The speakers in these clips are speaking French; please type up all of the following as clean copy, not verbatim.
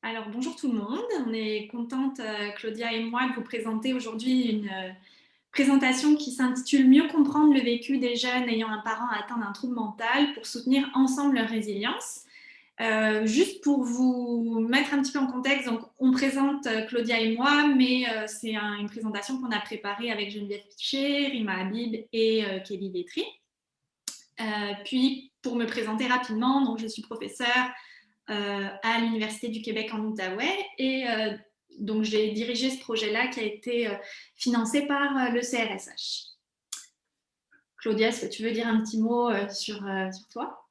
Alors, bonjour tout le monde. On est contente, Claudia et moi, de vous présenter aujourd'hui une présentation qui s'intitule «Mieux comprendre le vécu des jeunes ayant un parent atteint d'un trouble mental pour soutenir ensemble leur résilience». Juste pour vous mettre un petit peu en contexte, donc on présente Claudia et moi, mais c'est une présentation qu'on a préparée avec Geneviève Piché, Rima Habib et Kelly Letry. Puis, pour me présenter rapidement, donc je suis professeure à l'Université du Québec en Outaouais et donc j'ai dirigé ce projet-là qui a été financé par le CRSH. Claudia, est-ce que tu veux dire un petit mot sur toi?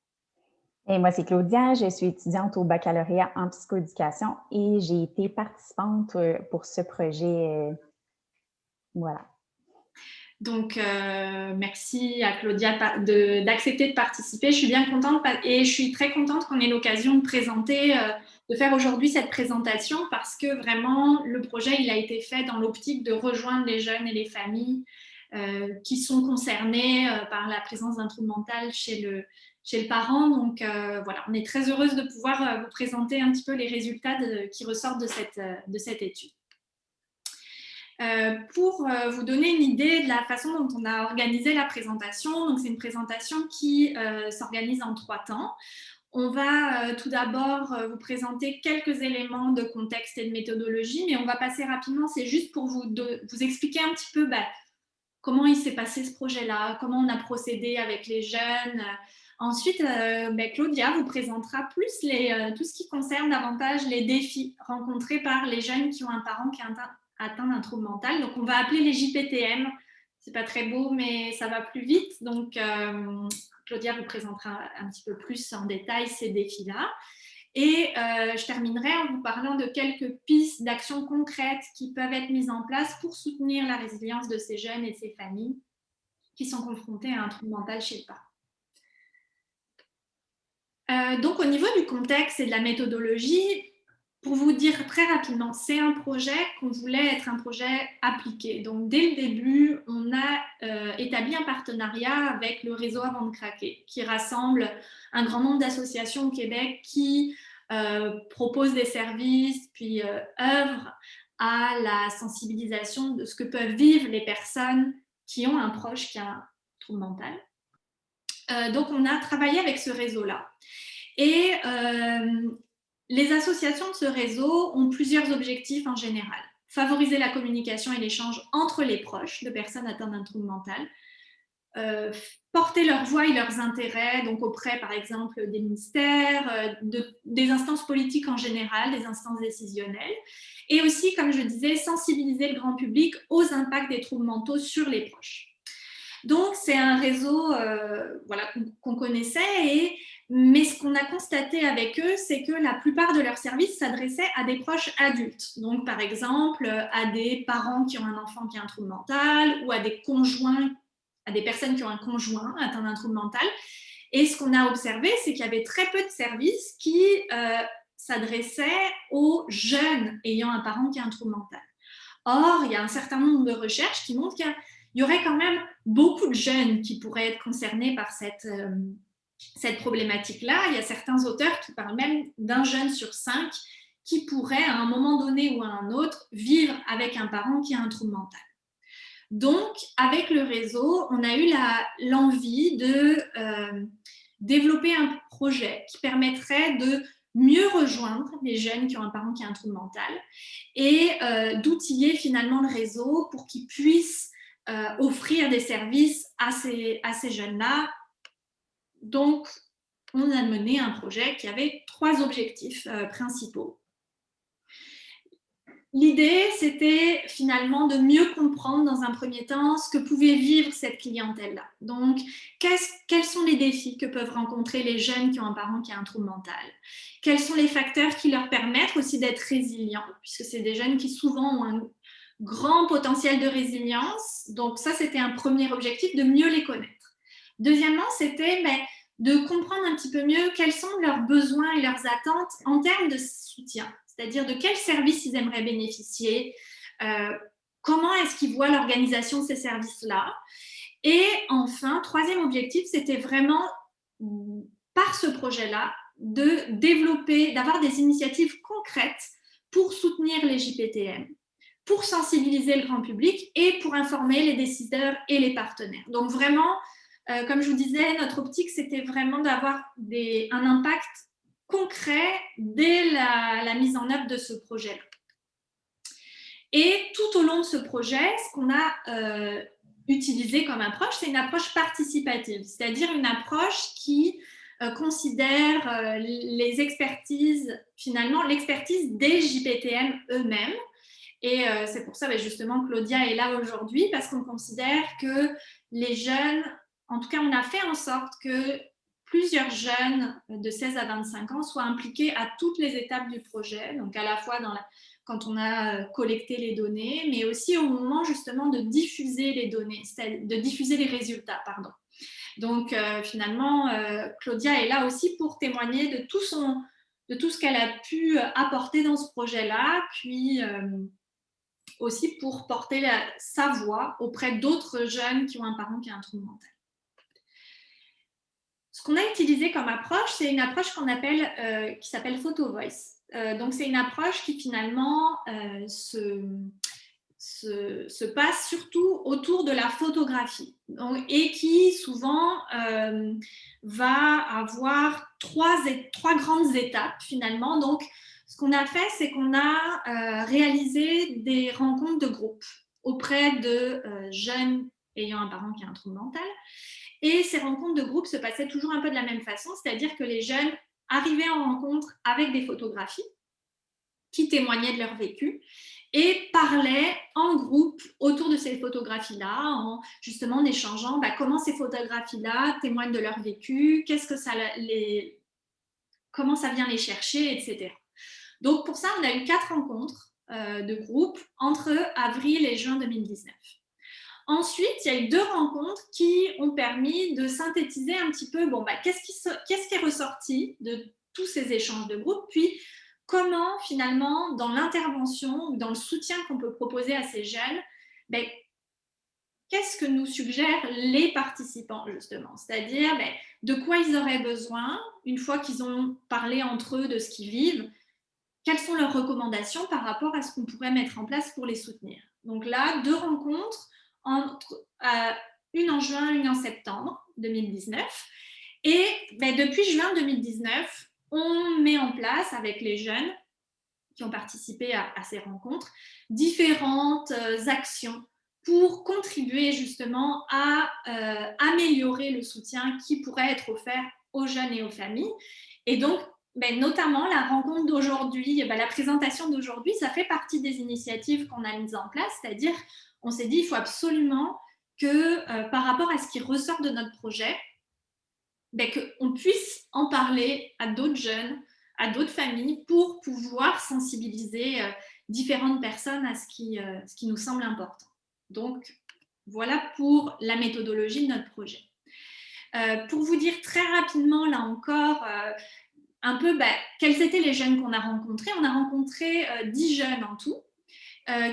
Et moi, c'est Claudia, je suis étudiante au baccalauréat en psychoéducation et j'ai été participante pour ce projet. Voilà. Donc, merci à Claudia d'accepter de participer. Je suis bien contente et je suis très contente qu'on ait l'occasion de présenter, de faire aujourd'hui cette présentation parce que vraiment, le projet, il a été fait dans l'optique de rejoindre les jeunes et les familles qui sont concernés par la présence d'un trouble mental chez le parent. Donc, voilà, on est très heureuse de pouvoir vous présenter un petit peu les résultats qui ressortent de cette étude. Pour vous donner une idée de la façon dont on a organisé la présentation, donc c'est une présentation qui s'organise en 3 temps. On va tout d'abord vous présenter quelques éléments de contexte et de méthodologie, mais on va passer rapidement, c'est juste pour vous expliquer un petit peu comment il s'est passé ce projet-là, comment on a procédé avec les jeunes. Ensuite, Claudia vous présentera plus tout ce qui concerne davantage les défis rencontrés par les jeunes qui ont un parent qui est atteint d'un trouble mental. Donc, on va appeler les JPTM. C'est pas très beau, mais ça va plus vite. Donc, Claudia vous présentera un petit peu plus en détail ces défis-là. Et je terminerai en vous parlant de quelques pistes d'actions concrètes qui peuvent être mises en place pour soutenir la résilience de ces jeunes et de ces familles qui sont confrontés à un trouble mental chez le parent. Donc, au niveau du contexte et de la méthodologie, pour vous dire très rapidement, c'est un projet qu'on voulait être un projet appliqué. Donc, dès le début, on a établi un partenariat avec le réseau Avant de craquer, qui rassemble un grand nombre d'associations au Québec qui proposent des services, puis œuvrent à la sensibilisation de ce que peuvent vivre les personnes qui ont un proche qui a un trouble mental. Donc, on a travaillé avec ce réseau-là. Et les associations de ce réseau ont plusieurs objectifs en général. Favoriser la communication et l'échange entre les proches de personnes atteintes d'un trouble mental, porter leur voix et leurs intérêts, donc auprès, par exemple, des ministères, des instances politiques en général, des instances décisionnelles, et aussi, comme je disais, sensibiliser le grand public aux impacts des troubles mentaux sur les proches. Donc, c'est un réseau voilà, qu'on connaissait, mais ce qu'on a constaté avec eux, c'est que la plupart de leurs services s'adressaient à des proches adultes. Donc, par exemple, à des parents qui ont un enfant qui a un trouble mental ou à des conjoints, à des personnes qui ont un conjoint atteint d'un trouble mental. Et ce qu'on a observé, c'est qu'il y avait très peu de services qui s'adressaient aux jeunes ayant un parent qui a un trouble mental. Or, il y a un certain nombre de recherches qui montrent qu'il y aurait quand même beaucoup de jeunes qui pourraient être concernés par cette problématique-là. Il y a certains auteurs qui parlent même d'un jeune sur 5 qui pourrait, à un moment donné ou à un autre, vivre avec un parent qui a un trouble mental. Donc, avec le réseau, on a eu l'envie de développer un projet qui permettrait de mieux rejoindre les jeunes qui ont un parent qui a un trouble mental et d'outiller finalement le réseau pour qu'ils puissent offrir des services à ces jeunes-là. Donc, on a mené un projet qui avait 3 objectifs principaux. L'idée, c'était finalement de mieux comprendre dans un premier temps ce que pouvait vivre cette clientèle-là. Donc, quels sont les défis que peuvent rencontrer les jeunes qui ont un parent qui a un trouble mental? Quels sont les facteurs qui leur permettent aussi d'être résilients, puisque c'est des jeunes qui souvent ont un grand potentiel de résilience. Donc ça, c'était un premier objectif, de mieux les connaître. Deuxièmement, c'était de comprendre un petit peu mieux quels sont leurs besoins et leurs attentes en termes de soutien. C'est-à-dire de quels services ils aimeraient bénéficier, comment est-ce qu'ils voient l'organisation de ces services-là. Et enfin, troisième objectif, c'était vraiment, par ce projet-là, de développer, d'avoir des initiatives concrètes pour soutenir les JPTM, pour sensibiliser le grand public et pour informer les décideurs et les partenaires. Donc vraiment, comme je vous disais, notre optique, c'était vraiment d'avoir un impact concret dès la mise en œuvre de ce projet-là. Et tout au long de ce projet, ce qu'on a utilisé comme approche, c'est une approche participative, c'est-à-dire une approche qui considère les expertises, finalement, l'expertise des JPTM eux-mêmes. Et c'est pour ça, justement, Claudia est là aujourd'hui, parce qu'on considère que les jeunes, en tout cas, on a fait en sorte que plusieurs jeunes de 16 à 25 ans soient impliqués à toutes les étapes du projet, donc à la fois quand on a collecté les données, mais aussi au moment justement de diffuser les données, de diffuser les résultats, pardon. Donc finalement, Claudia est là aussi pour témoigner de tout ce qu'elle a pu apporter dans ce projet-là, puis aussi pour porter sa voix auprès d'autres jeunes qui ont un parent qui a un trouble mental. Ce qu'on a utilisé comme approche, c'est une approche qui s'appelle Photo Voice. Donc, c'est une approche qui finalement se passe surtout autour de la photographie et qui souvent va avoir trois grandes étapes finalement. Donc, ce qu'on a fait, c'est qu'on a réalisé des rencontres de groupe auprès de jeunes ayant un parent qui a un trouble mental. Et ces rencontres de groupe se passaient toujours un peu de la même façon, c'est-à-dire que les jeunes arrivaient en rencontre avec des photographies qui témoignaient de leur vécu et parlaient en groupe autour de ces photographies-là, justement en échangeant comment ces photographies-là témoignent de leur vécu, comment ça vient les chercher, etc. Donc pour ça, on a eu 4 rencontres de groupe entre avril et juin 2019. Ensuite, il y a eu 2 rencontres qui ont permis de synthétiser un petit peu qu'est-ce qui est ressorti de tous ces échanges de groupe, puis comment finalement, dans l'intervention ou dans le soutien qu'on peut proposer à ces jeunes, qu'est-ce que nous suggèrent les participants justement, c'est-à-dire de quoi ils auraient besoin une fois qu'ils ont parlé entre eux de ce qu'ils vivent, quelles sont leurs recommandations par rapport à ce qu'on pourrait mettre en place pour les soutenir. Donc là, 2 rencontres, une en juin, une en septembre 2019. Et depuis juin 2019, on met en place avec les jeunes qui ont participé à ces rencontres différentes actions pour contribuer justement à améliorer le soutien qui pourrait être offert aux jeunes et aux familles. Et donc, notamment la rencontre d'aujourd'hui, la présentation d'aujourd'hui, ça fait partie des initiatives qu'on a mises en place, c'est-à-dire on s'est dit il faut absolument que par rapport à ce qui ressort de notre projet, qu'on puisse en parler à d'autres jeunes, à d'autres familles pour pouvoir sensibiliser différentes personnes à ce qui nous semble important. Donc, voilà pour la méthodologie de notre projet. Pour vous dire très rapidement, là encore, un peu quels étaient les jeunes qu'on a rencontrés. On a rencontré 10 jeunes en tout,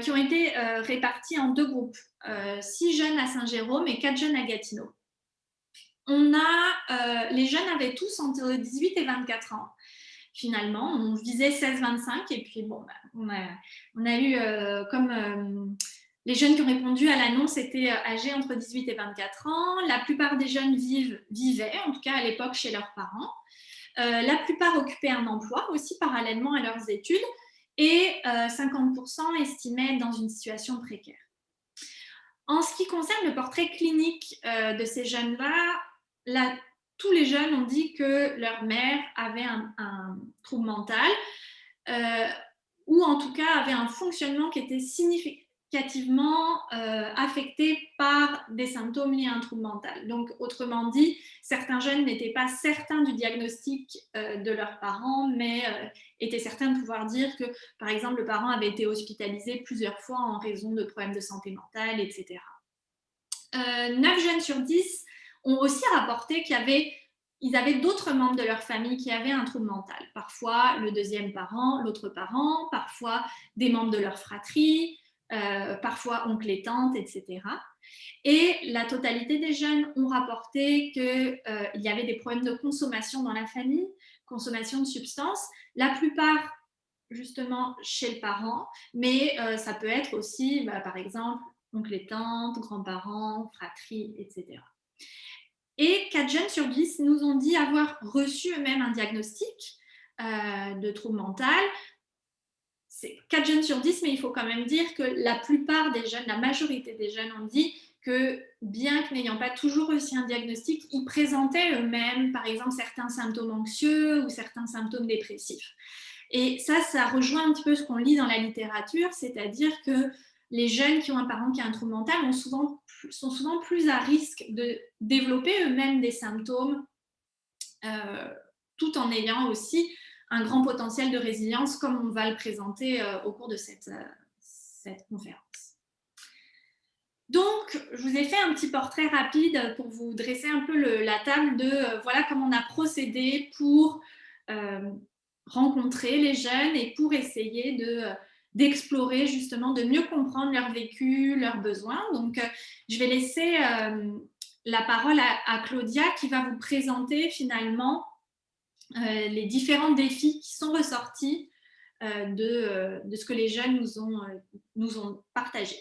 qui ont été répartis en 2 groupes. 6 jeunes à Saint-Jérôme et 4 jeunes à Gatineau. Les jeunes avaient tous entre 18 et 24 ans. Finalement, on visait 16-25 et puis on a eu comme les jeunes qui ont répondu à l'annonce étaient âgés entre 18 et 24 ans. La plupart des jeunes vivaient, en tout cas à l'époque, chez leurs parents. La plupart occupaient un emploi aussi parallèlement à leurs études et 50% estimaient être dans une situation précaire. En ce qui concerne le portrait clinique de ces jeunes-là, tous les jeunes ont dit que leur mère avait un trouble mental ou en tout cas avait un fonctionnement qui était significativement affecté par des symptômes liés à un trouble mental. Donc, autrement dit, certains jeunes n'étaient pas certains du diagnostic de leurs parents, mais étaient certains de pouvoir dire que, par exemple, le parent avait été hospitalisé plusieurs fois en raison de problèmes de santé mentale, etc. 9 jeunes sur 10 ont aussi rapporté qu'ils avaient d'autres membres de leur famille qui avaient un trouble mental. Parfois le deuxième parent, l'autre parent, parfois des membres de leur fratrie, parfois oncle et tante, etc. Et la totalité des jeunes ont rapporté qu'il y avait des problèmes de consommation dans la famille, consommation de substances. La plupart, justement, chez le parent, mais ça peut être aussi, par exemple, oncles et tantes, grands-parents, fratries, etc. Et 4 jeunes sur 10 nous ont dit avoir reçu eux-mêmes un diagnostic de trouble mental. C'est 4 jeunes sur 10, mais il faut quand même dire que la plupart des jeunes, la majorité des jeunes ont dit que bien que n'ayant pas toujours réussi un diagnostic, ils présentaient eux-mêmes, par exemple, certains symptômes anxieux ou certains symptômes dépressifs. Et ça rejoint un petit peu ce qu'on lit dans la littérature, c'est-à-dire que les jeunes qui ont un parent qui a un trouble mental sont souvent plus à risque de développer eux-mêmes des symptômes, tout en ayant aussi un grand potentiel de résilience, comme on va le présenter au cours de cette conférence. Donc, je vous ai fait un petit portrait rapide pour vous dresser un peu la table de voilà comment on a procédé pour rencontrer les jeunes et pour essayer d'explorer justement, de mieux comprendre leur vécu, leurs besoins. Donc, je vais laisser la parole à Claudia qui va vous présenter finalement les différents défis qui sont ressortis de ce que les jeunes nous ont partagé.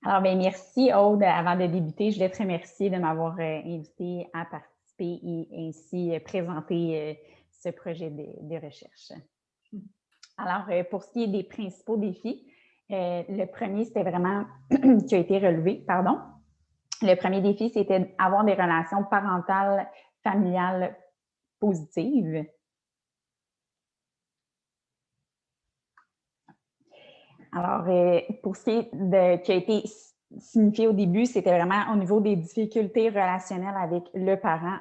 Alors, bien, merci Aude. Avant de débuter, je voulais te remercier de m'avoir invité à participer et ainsi présenter ce projet de recherche. Alors, pour ce qui est des principaux défis, le premier, c'était vraiment qui a été relevé, pardon. Le premier défi, c'était d'avoir des relations parentales, familiales positives. Alors, pour ce qui est qui a été signifié au début, c'était vraiment au niveau des difficultés relationnelles avec le parent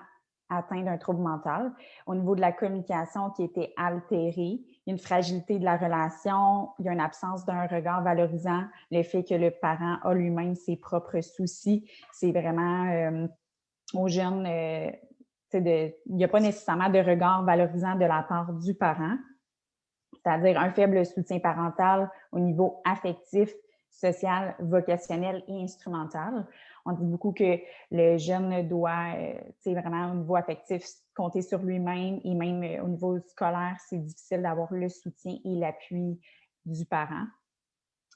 atteint d'un trouble mental, au niveau de la communication qui était altérée, une fragilité de la relation, il y a une absence d'un regard valorisant, le fait que le parent a lui-même ses propres soucis, c'est vraiment aux jeunes, il n'y a pas nécessairement de regard valorisant de la part du parent, c'est-à-dire un faible soutien parental au niveau affectif, social, vocationnel et instrumental. On dit beaucoup que le jeune doit, vraiment au niveau affectif, compter sur lui-même et même au niveau scolaire, c'est difficile d'avoir le soutien et l'appui du parent.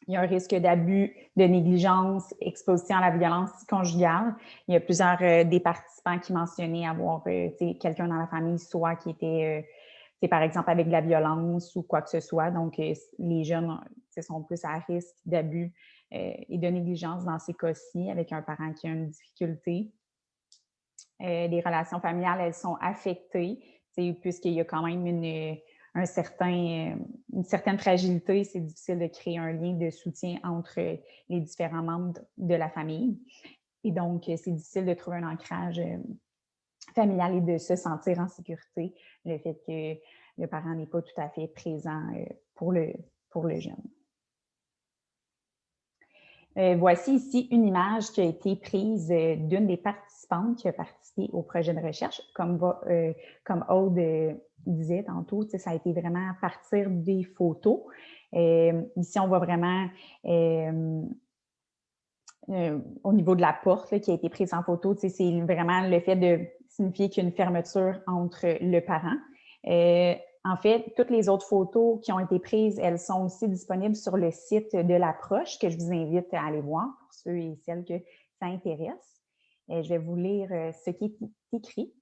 Il y a un risque d'abus, de négligence, exposition à la violence conjugale. Il y a plusieurs des participants qui mentionnaient avoir quelqu'un dans la famille, soit qui était par exemple avec de la violence ou quoi que ce soit. Donc, les jeunes sont plus à risque d'abus et de négligence dans ces cas-ci, avec un parent qui a une difficulté. Les relations familiales, elles sont affectées, puisqu'il y a quand même une certaine fragilité. C'est difficile de créer un lien de soutien entre les différents membres de la famille. Et donc, c'est difficile de trouver un ancrage familial et de se sentir en sécurité, le fait que le parent n'est pas tout à fait présent pour le jeune. Voici ici une image qui a été prise d'une des participantes qui a participé au projet de recherche. Comme Aude disait tantôt, ça a été vraiment à partir des photos. Ici, on voit vraiment au niveau de la porte là, qui a été prise en photo, c'est vraiment le fait de signifier qu'il y a une fermeture entre le parent. En fait, toutes les autres photos qui ont été prises, elles sont aussi disponibles sur le site de l'approche que je vous invite à aller voir pour ceux et celles que ça intéresse. Je vais vous lire ce qui est écrit.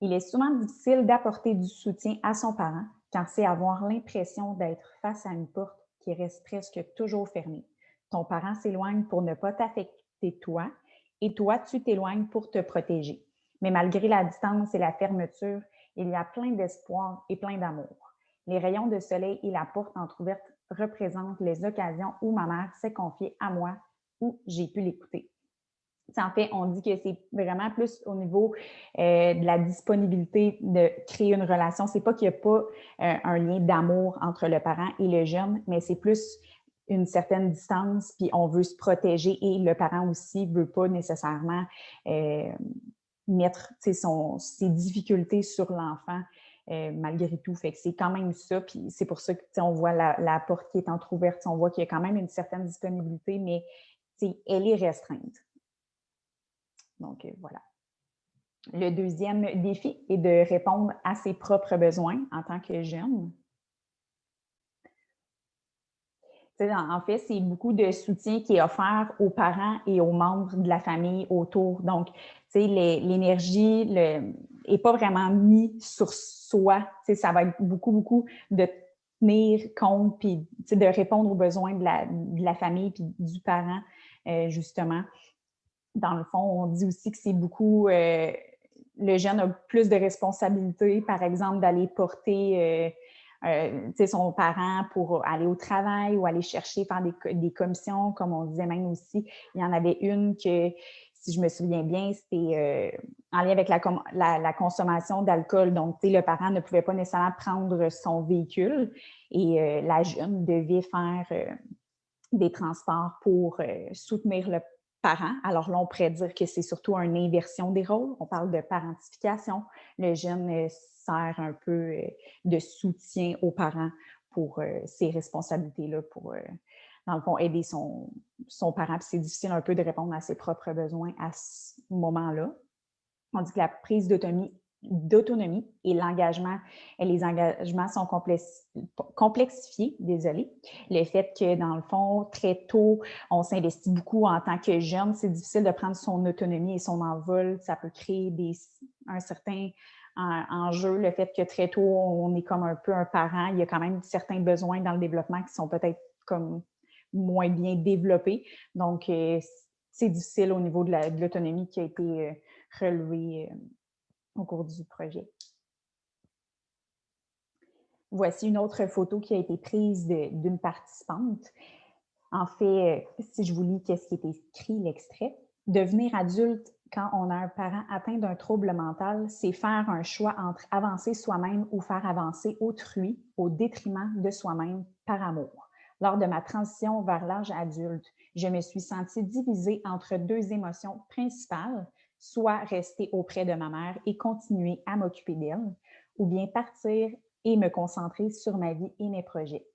Il est souvent difficile d'apporter du soutien à son parent quand c'est avoir l'impression d'être face à une porte qui reste presque toujours fermée. Ton parent s'éloigne pour ne pas t'affecter toi et toi, tu t'éloignes pour te protéger. Mais malgré la distance et la fermeture, il y a plein d'espoir et plein d'amour. Les rayons de soleil et la porte entrouverte représentent les occasions où ma mère s'est confiée à moi, où j'ai pu l'écouter. En fait, on dit que c'est vraiment plus au niveau de la disponibilité de créer une relation. C'est pas qu'il n'y a pas un lien d'amour entre le parent et le jeune, mais c'est plus une certaine distance, puis on veut se protéger et le parent aussi ne veut pas nécessairement mettre ses difficultés sur l'enfant malgré tout. Fait que c'est quand même ça. Puis c'est pour ça que on voit la porte qui est entrouverte. On voit qu'il y a quand même une certaine disponibilité, mais elle est restreinte. Donc, voilà. Le deuxième défi est de répondre à ses propres besoins en tant que jeune. En fait, c'est beaucoup de soutien qui est offert aux parents et aux membres de la famille autour. Donc, l'énergie n'est pas vraiment mise sur soi. Ça va être beaucoup de tenir compte puis de répondre aux besoins de la famille puis du parent, justement. Dans le fond, on dit aussi que c'est beaucoup... le jeune a plus de responsabilités, par exemple, d'aller porter son parent pour aller au travail ou aller chercher, faire des commissions, comme on disait même aussi. Il y en avait une que, si je me souviens bien, c'était en lien avec la consommation d'alcool. Donc, le parent ne pouvait pas nécessairement prendre son véhicule et la jeune devait faire des transports pour soutenir le parent. Alors là, on pourrait dire que c'est surtout une inversion des rôles. On parle de parentification. Le jeune sert un peu de soutien aux parents pour ces responsabilités-là, pour, dans le fond, aider son parent. Puis c'est difficile un peu de répondre à ses propres besoins à ce moment-là. On dit que la prise d'autonomie et l'engagement, et les engagements sont complexifiés, désolé. Le fait que, dans le fond, très tôt, on s'investit beaucoup en tant que jeune, c'est difficile de prendre son autonomie et son envol. Ça peut créer un certain enjeu. Le fait que très tôt, on est comme un peu un parent, il y a quand même certains besoins dans le développement qui sont peut-être comme moins bien développés. Donc, c'est difficile au niveau de l'autonomie qui a été relevée au cours du projet. Voici une autre photo qui a été prise d'une participante. En fait, si je vous lis qu'est-ce qui est écrit, l'extrait, « Devenir adulte quand on a un parent atteint d'un trouble mental, c'est faire un choix entre avancer soi-même ou faire avancer autrui au détriment de soi-même par amour. Lors de ma transition vers l'âge adulte, je me suis sentie divisée entre deux émotions principales, soit rester auprès de ma mère et continuer à m'occuper d'elle, ou bien partir et me concentrer sur ma vie et mes projets.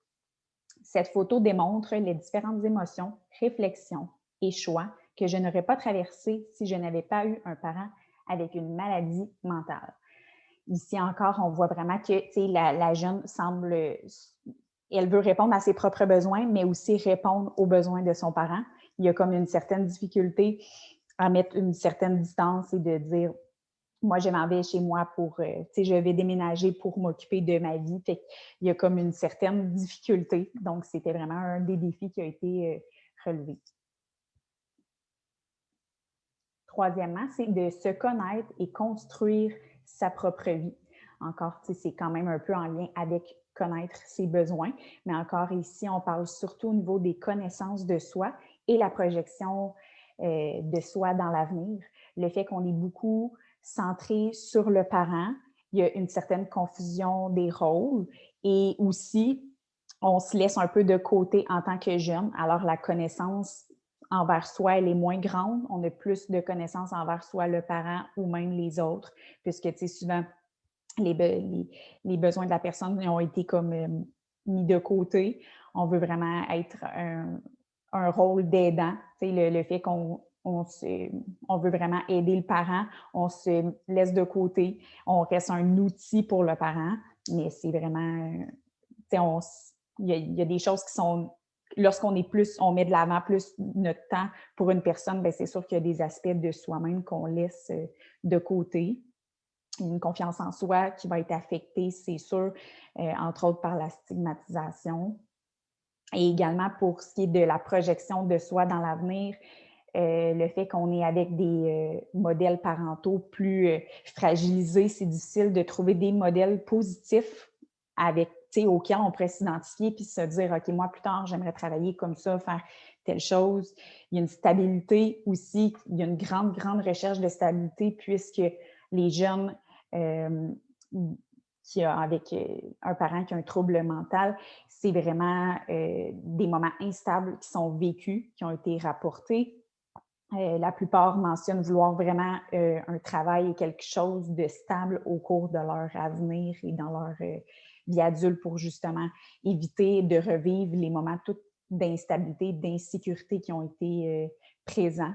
Cette photo démontre les différentes émotions, réflexions et choix que je n'aurais pas traversés si je n'avais pas eu un parent avec une maladie mentale. » Ici encore, on voit vraiment que la jeune semble, elle veut répondre à ses propres besoins, mais aussi répondre aux besoins de son parent. Il y a comme une certaine difficulté à mettre une certaine distance et de dire moi, je m'en vais chez moi pour, je vais déménager pour m'occuper de ma vie. Fait qu'il y a comme une certaine difficulté. Donc, c'était vraiment un des défis qui a été relevé. Troisièmement, c'est de se connaître et construire sa propre vie. Encore, c'est quand même un peu en lien avec connaître ses besoins, mais encore ici, on parle surtout au niveau des connaissances de soi et la projection de soi dans l'avenir. Le fait qu'on est beaucoup centré sur le parent, il y a une certaine confusion des rôles et aussi, on se laisse un peu de côté en tant que jeune. Alors, la connaissance envers soi, elle est moins grande. On a plus de connaissances envers soi, le parent ou même les autres, puisque, souvent, les besoins de la personne ont été comme mis de côté. On veut vraiment être un rôle d'aidant. Le fait qu'on veut vraiment aider le parent, on se laisse de côté, on reste un outil pour le parent, mais c'est vraiment, il y a des choses qui sont, lorsqu'on est plus, on met de l'avant plus notre temps pour une personne, bien, c'est sûr qu'il y a des aspects de soi-même qu'on laisse de côté. Une confiance en soi qui va être affectée, c'est sûr, entre autres par la stigmatisation. Et également pour ce qui est de la projection de soi dans l'avenir, le fait qu'on est avec des modèles parentaux plus fragilisés, c'est difficile de trouver des modèles positifs auxquels on pourrait s'identifier puis se dire, OK, moi, plus tard, j'aimerais travailler comme ça, faire telle chose. Il y a une stabilité aussi, il y a une grande, grande recherche de stabilité puisque les jeunes avec un parent qui a un trouble mental, c'est vraiment des moments instables qui sont vécus, qui ont été rapportés. La plupart mentionnent vouloir vraiment un travail et quelque chose de stable au cours de leur avenir et dans leur vie adulte pour justement éviter de revivre les moments d'instabilité, d'insécurité qui ont été présents.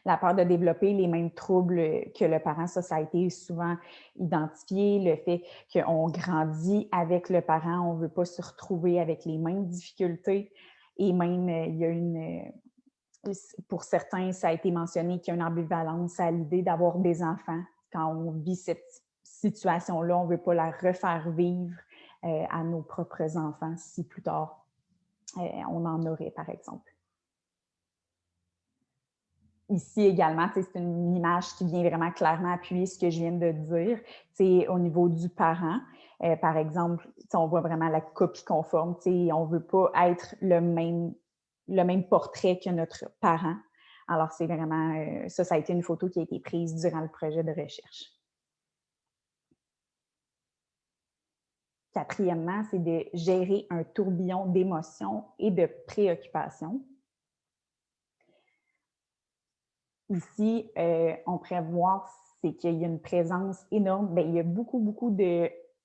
La peur de développer les mêmes troubles que le parent, ça a été souvent identifié. Le fait qu'on grandit avec le parent, on ne veut pas se retrouver avec les mêmes difficultés. Et même, il y a pour certains, ça a été mentionné qu'il y a une ambivalence à l'idée d'avoir des enfants. Quand on vit cette situation-là, on ne veut pas la refaire vivre à nos propres enfants si plus tard on en aurait, par exemple. Ici également, c'est une image qui vient vraiment clairement appuyer ce que je viens de dire. Au niveau du parent, par exemple, on voit vraiment la copie conforme. On ne veut pas être le même portrait que notre parent. Alors, c'est vraiment, ça a été une photo qui a été prise durant le projet de recherche. Quatrièmement, c'est de gérer un tourbillon d'émotions et de préoccupations. Ici, on pourrait voir c'est qu'il y a une présence énorme. Bien, il y a beaucoup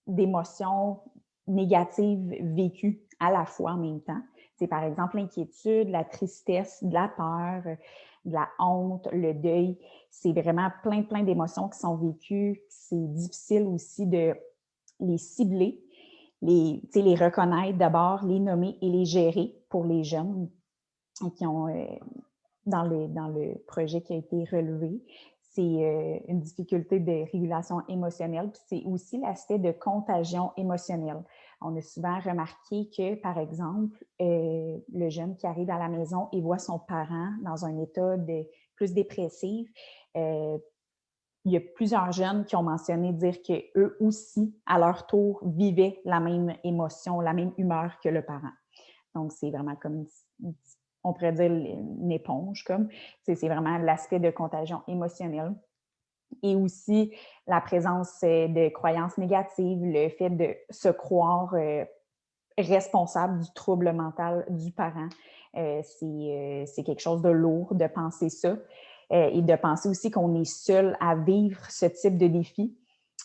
d'émotions négatives vécues à la fois en même temps. C'est par exemple l'inquiétude, la tristesse, de la peur, de la honte, le deuil. C'est vraiment plein d'émotions qui sont vécues. C'est difficile aussi de les cibler, les reconnaître d'abord, les nommer et les gérer pour les jeunes qui ont dans le projet qui a été relevé. C'est une difficulté de régulation émotionnelle, puis c'est aussi l'aspect de contagion émotionnelle. On a souvent remarqué que, par exemple, le jeune qui arrive à la maison et voit son parent dans un état plus dépressif, il y a plusieurs jeunes qui ont mentionné dire qu'eux aussi, à leur tour, vivaient la même émotion, la même humeur que le parent. Donc, c'est vraiment comme on pourrait dire une éponge, comme c'est vraiment l'aspect de contagion émotionnelle. Et aussi la présence de croyances négatives, le fait de se croire responsable du trouble mental du parent. C'est quelque chose de lourd de penser ça et de penser aussi qu'on est seul à vivre ce type de défi.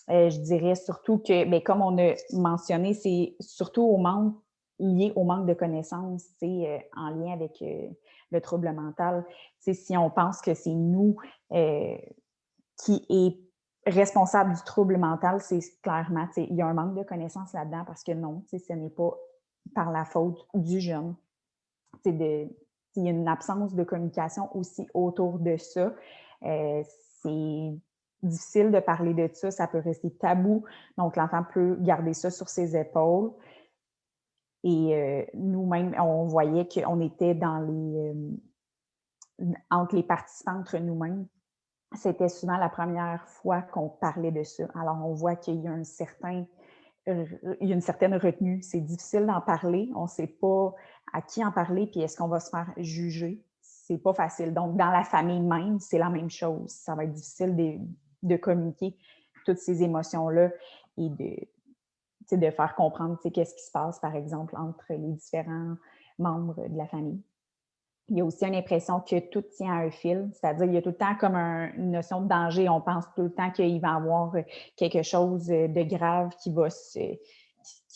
Je dirais surtout que, bien, comme on a mentionné, c'est surtout lié au manque de connaissances en lien avec le trouble mental. Si on pense que c'est nous qui est responsable du trouble mental, c'est clairement, il y a un manque de connaissances là-dedans parce que non, ce n'est pas par la faute du jeune. Il y a une absence de communication aussi autour de ça. C'est difficile de parler de ça, ça peut rester tabou. Donc, l'enfant peut garder ça sur ses épaules. Et nous-mêmes, on voyait qu'on était entre les participants, entre nous-mêmes. C'était souvent la première fois qu'on parlait de ça. Alors, on voit qu'il y a une certaine retenue. C'est difficile d'en parler. On ne sait pas à qui en parler, puis est-ce qu'on va se faire juger. C'est pas facile. Donc, dans la famille même, c'est la même chose. Ça va être difficile de communiquer toutes ces émotions-là et de faire comprendre qu'est-ce qui se passe, par exemple, entre les différents membres de la famille. Il y a aussi une impression que tout tient à un fil, c'est-à-dire qu'il y a tout le temps comme une notion de danger. On pense tout le temps qu'il va y avoir quelque chose de grave qui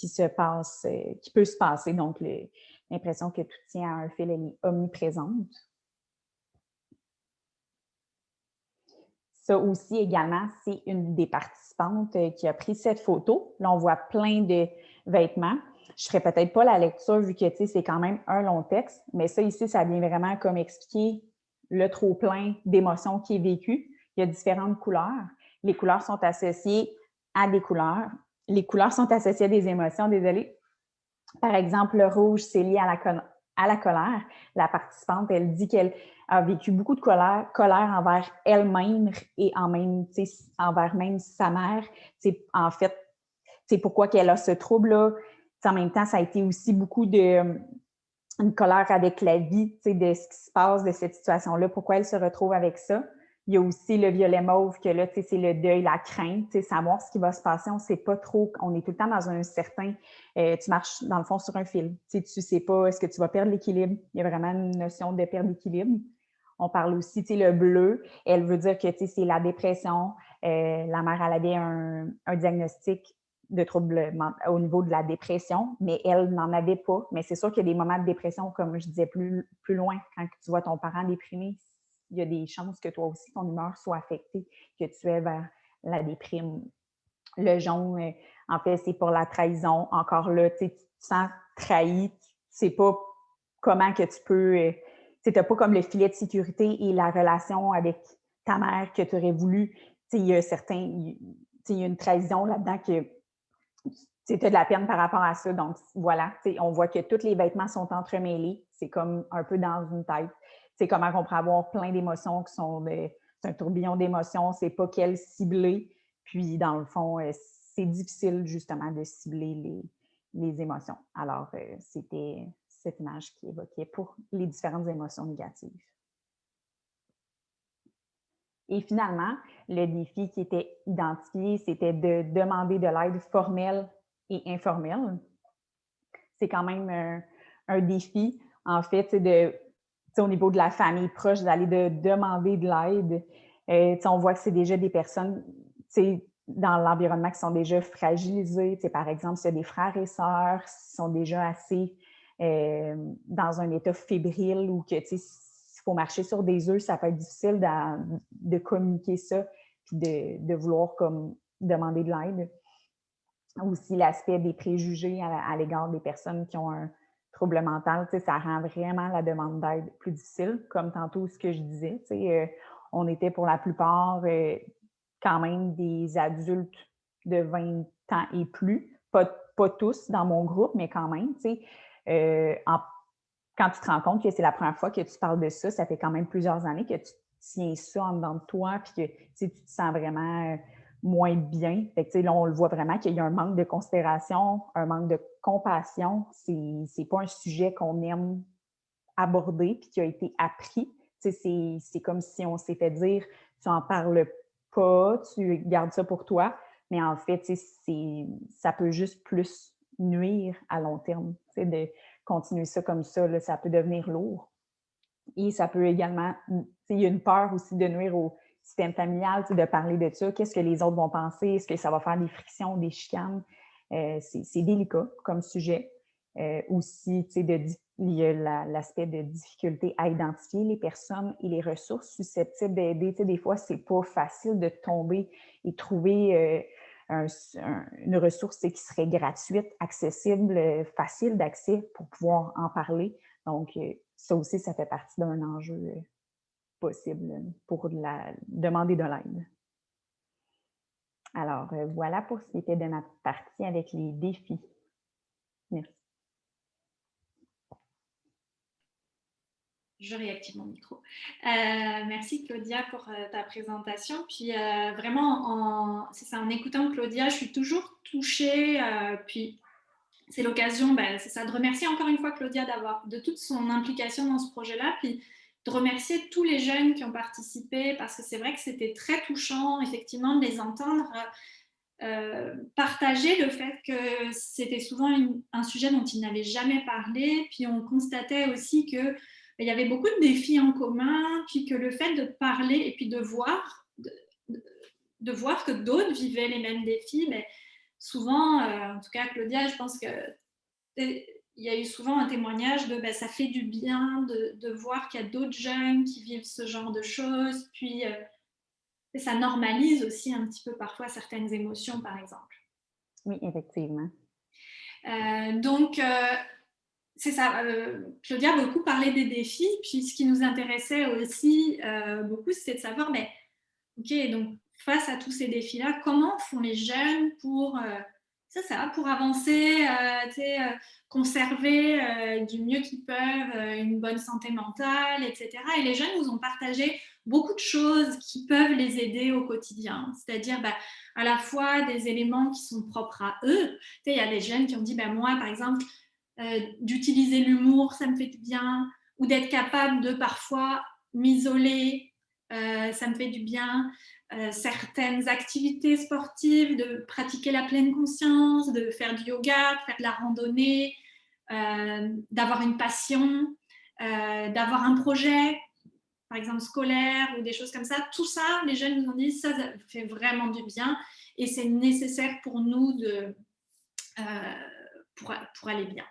se passe, qui peut se passer. Donc, l'impression que tout tient à un fil, elle est omniprésente. Ça aussi, également, c'est une des participantes qui a pris cette photo. Là, on voit plein de vêtements. Je ne ferai peut-être pas la lecture vu que c'est quand même un long texte, mais ça ici, ça vient vraiment comme expliquer le trop-plein d'émotions qui est vécu. Il y a différentes couleurs. Les couleurs sont associées à des couleurs. Les couleurs sont associées à des émotions, désolée. Par exemple, le rouge, c'est lié à la colère. La participante, elle dit qu'elle a vécu beaucoup de colère envers elle-même et envers même sa mère. En fait, c'est pourquoi qu'elle a ce trouble-là. En même temps, ça a été aussi beaucoup une colère avec la vie, de ce qui se passe, de cette situation-là, pourquoi elle se retrouve avec ça. Il y a aussi le violet mauve, que là, c'est le deuil, la crainte, savoir ce qui va se passer, on ne sait pas trop, on est tout le temps dans un certain, tu marches dans le fond sur un fil, tu ne sais pas, est-ce que tu vas perdre l'équilibre? Il y a vraiment une notion de perdre l'équilibre. On parle aussi, tu sais, le bleu, elle veut dire que, tu sais, c'est la dépression. La mère, elle avait un diagnostic de trouble au niveau de la dépression, mais elle n'en avait pas. Mais c'est sûr qu'il y a des moments de dépression, comme je disais plus loin, quand tu vois ton parent déprimé, il y a des chances que toi aussi, ton humeur soit affectée, que tu aies vers la déprime. Le jaune, en fait, c'est pour la trahison. Encore là, tu sais, tu te sens trahi, tu sais pas comment que tu peux... tu n'as pas comme le filet de sécurité et la relation avec ta mère que tu aurais voulu. Tu sais, il y a il y a une trahison là-dedans que tu as de la peine par rapport à ça. Donc, voilà, on voit que tous les vêtements sont entremêlés. C'est comme un peu dans une tête. C'est comment on peut avoir plein d'émotions qui sont c'est un tourbillon d'émotions, c'est pas quelle cibler. Puis, dans le fond, c'est difficile justement de cibler les émotions. Alors, c'était cette image qui évoquait pour les différentes émotions négatives. Et finalement, le défi qui était identifié, c'était de demander de l'aide formelle et informelle. C'est quand même un défi, en fait, au niveau de la famille proche, d'aller demander de l'aide. On voit que c'est déjà des personnes dans l'environnement qui sont déjà fragilisées. Par exemple, s'il y a des frères et sœurs qui sont déjà assez dans un état fébrile ou que s'il faut marcher sur des œufs, ça peut être difficile de communiquer ça puis de vouloir comme demander de l'aide. Aussi, l'aspect des préjugés à l'égard des personnes qui ont un trouble mental, ça rend vraiment la demande d'aide plus difficile, comme tantôt ce que je disais. On était pour la plupart quand même des adultes de 20 ans et plus, pas tous dans mon groupe, mais quand même. Quand tu te rends compte que c'est la première fois que tu parles de ça, ça fait quand même plusieurs années que tu tiens ça en dedans de toi, puis que tu te sens vraiment moins bien. Fait que, là, on le voit vraiment qu'il y a un manque de considération, un manque de compassion. C'est pas un sujet qu'on aime aborder puis qui a été appris. C'est comme si on s'est fait dire tu n'en parles pas, tu gardes ça pour toi. Mais en fait, ça peut juste plus nuire à long terme. De continuer ça comme ça, là, ça peut devenir lourd. Et ça peut également, il y a une peur aussi de nuire au système familial, de parler de ça. Qu'est-ce que les autres vont penser? Est-ce que ça va faire des frictions, des chicanes? C'est délicat comme sujet. Aussi, il y a l'aspect de difficulté à identifier les personnes et les ressources susceptibles d'aider. Des fois, c'est pas facile de tomber et trouver une ressource qui serait gratuite, accessible, facile d'accès pour pouvoir en parler. Donc, ça aussi, ça fait partie d'un enjeu possible pour demander de l'aide. Alors, voilà pour ce qui était de ma partie avec les défis. Merci. Je réactive mon micro. Merci Claudia pour ta présentation. Puis vraiment, c'est ça, en écoutant Claudia, je suis toujours touchée. Puis c'est l'occasion, c'est ça, de remercier encore une fois Claudia de toute son implication dans ce projet-là. Puis de remercier tous les jeunes qui ont participé parce que c'est vrai que c'était très touchant, effectivement, de les entendre partager le fait que c'était souvent un sujet dont ils n'avaient jamais parlé. Puis on constatait aussi que il y avait beaucoup de défis en commun, puis que le fait de parler et puis de voir que d'autres vivaient les mêmes défis, mais souvent, en tout cas Claudia, je pense que il y a eu souvent un témoignage de ça fait du bien de voir qu'il y a d'autres jeunes qui vivent ce genre de choses, puis ça normalise aussi un petit peu parfois certaines émotions, par exemple. Oui, effectivement. Donc, c'est ça. Claudia a beaucoup parlé des défis, puis ce qui nous intéressait aussi beaucoup, c'était de savoir, mais ok, donc face à tous ces défis-là, comment font les jeunes pour pour avancer, conserver du mieux qu'ils peuvent une bonne santé mentale, etc. Et les jeunes nous ont partagé beaucoup de choses qui peuvent les aider au quotidien, c'est-à-dire à la fois des éléments qui sont propres à eux. Il y a des jeunes qui ont dit, moi, par exemple, d'utiliser l'humour, ça me fait du bien, ou d'être capable de parfois m'isoler, ça me fait du bien. Certaines activités sportives, de pratiquer la pleine conscience, de faire du yoga, de faire de la randonnée, d'avoir une passion, d'avoir un projet. par exemple scolaires ou des choses comme ça, tout ça, les jeunes nous ont dit, ça fait vraiment du bien et c'est nécessaire pour nous pour aller bien.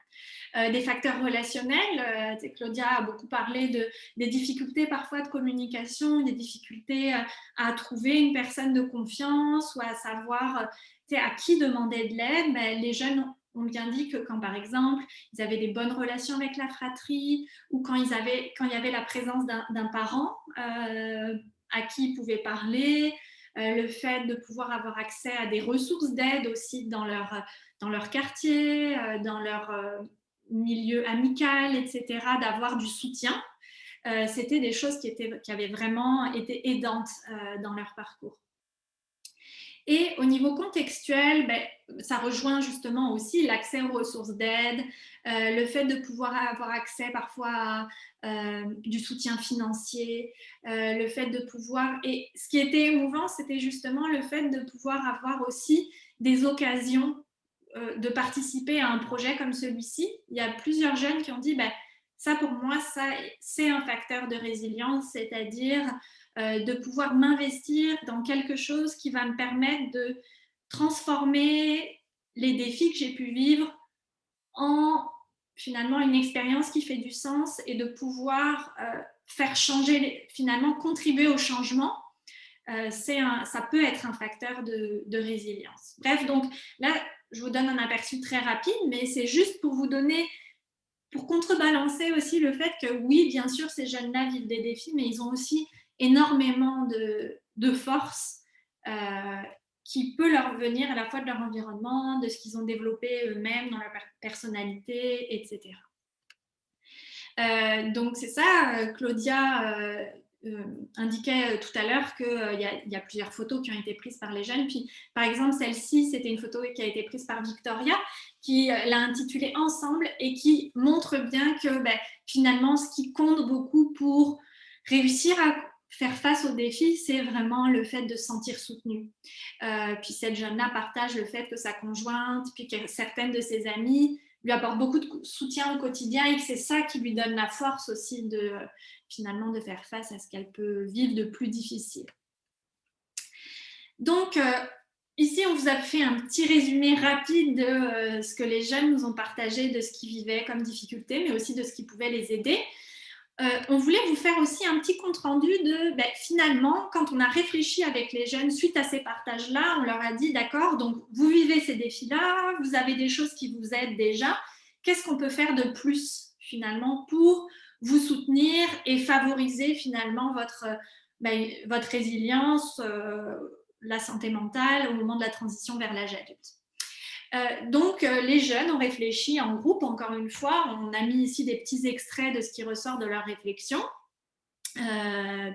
Des facteurs relationnels, Claudia a beaucoup parlé des difficultés parfois de communication, des difficultés à trouver une personne de confiance ou à savoir à qui demander de l'aide. Ben, les jeunes ont bien dit que quand, par exemple, ils avaient des bonnes relations avec la fratrie ou quand il y avait la présence d'un parent à qui ils pouvaient parler, le fait de pouvoir avoir accès à des ressources d'aide aussi dans leur quartier, dans leur milieu amical, etc., d'avoir du soutien, c'était des choses qui avaient vraiment été aidantes dans leur parcours. Et au niveau contextuel, ben, ça rejoint justement aussi l'accès aux ressources d'aide, le fait de pouvoir avoir accès parfois à du soutien financier, le fait de pouvoir... Et ce qui était émouvant, c'était justement le fait de pouvoir avoir aussi des occasions de participer à un projet comme celui-ci. Il y a plusieurs jeunes qui ont dit, ben, ça pour moi, ça, c'est un facteur de résilience, c'est-à-dire de pouvoir m'investir dans quelque chose qui va me permettre de transformer les défis que j'ai pu vivre en finalement une expérience qui fait du sens et de pouvoir faire changer, finalement contribuer au changement. Ça peut être un facteur de résilience. Bref, donc là, je vous donne un aperçu très rapide, mais c'est juste pour vous donner, pour contrebalancer aussi le fait que oui, bien sûr, ces jeunes-là vivent des défis, mais ils ont aussi énormément de force qui peut leur venir à la fois de leur environnement, de ce qu'ils ont développé eux-mêmes dans leur personnalité, etc. Donc c'est ça, Claudia indiquait tout à l'heure qu'il y a plusieurs photos qui ont été prises par les jeunes. Puis, par exemple, celle-ci, c'était une photo qui a été prise par Victoria, qui l'a intitulée Ensemble et qui montre bien que finalement, ce qui compte beaucoup pour réussir à faire face aux défis, c'est vraiment le fait de se sentir soutenu. Puis cette jeune-là partage le fait que sa conjointe, puis que certaines de ses amies lui apportent beaucoup de soutien au quotidien et que c'est ça qui lui donne la force aussi finalement de faire face à ce qu'elle peut vivre de plus difficile. Donc, ici, on vous a fait un petit résumé rapide de ce que les jeunes nous ont partagé, de ce qu'ils vivaient comme difficulté, mais aussi de ce qui pouvait les aider. On voulait vous faire aussi un petit compte-rendu de, finalement, quand on a réfléchi avec les jeunes suite à ces partages-là, on leur a dit, d'accord, donc vous vivez ces défis-là, vous avez des choses qui vous aident déjà, qu'est-ce qu'on peut faire de plus, finalement, pour vous soutenir et favoriser, finalement, votre résilience, la santé mentale au moment de la transition vers l'âge adulte. Donc, les jeunes ont réfléchi en groupe, encore une fois. On a mis ici des petits extraits de ce qui ressort de leur réflexion.